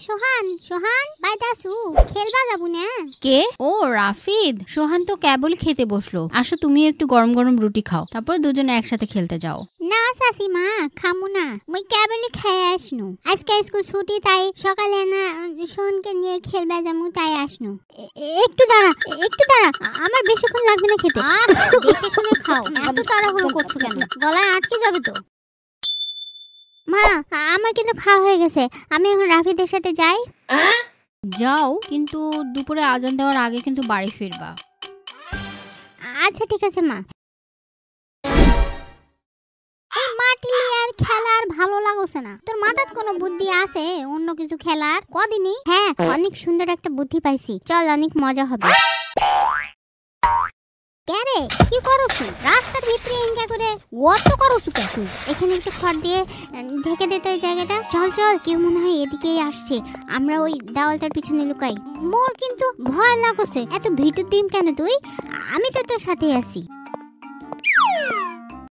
সোহান সোহান বাইদাসু খেলবা যাবো না? কে? ও রাফিদ। সোহান তো কেবল খেতে বসলো। আসো তুমি একটু গরম গরম রুটি খাও, তারপর দুজনে একসাথে খেলতে যাও। না শাশিমা, খামু না, মুই কেবলই খেয়ে আসনু। আজকে স্কুল ছুটি, তাই সকালে না সোহানকে নিয়ে খেলবা যাবো, তাই আসনু। একটু দাঁড়া, একটু দাঁড়া, আমার বেশিক্ষণ লাগবে না খেতে। দেখে শুনে খাও, এত তাড়াহুড়ো করছো কেন? গলায় আটকে যাবে তো। মা, আমার কিন্তু খাওয়া হয়ে গেছে, আমি এখন রাফিদের সাথে যাই। যাও, কিন্তু দুপুরে আজান দেওয়ার আগে কিন্তু বাড়ি ফিরবা। আচ্ছা ঠিক আছে মা। এই মাটি আর খেলার ভালো লাগছে না। তোর মাথায় কোনো বুদ্ধি আছে অন্য কিছু খেলার? কদিনই হ্যাঁ, অনেক সুন্দর একটা বুদ্ধি পাইছি, চল অনেক মজা হবে। কেরে কি করছ? রাস্তার ভিতরে ইনকা করে ওয়াত করছ কে তুই? এখানে একটু খড় দিয়ে ঢেকে দে তো এই জায়গাটা। চল চল, কেউ মনে হয় এদিকেই আসছে, আমরা ওই দেওয়ালটার পিছনে লুকাই। মোর কিন্তু ভয় লাগছে। এত ভিতর দিম কেন তুই? আমি তো তোর সাথে আছি।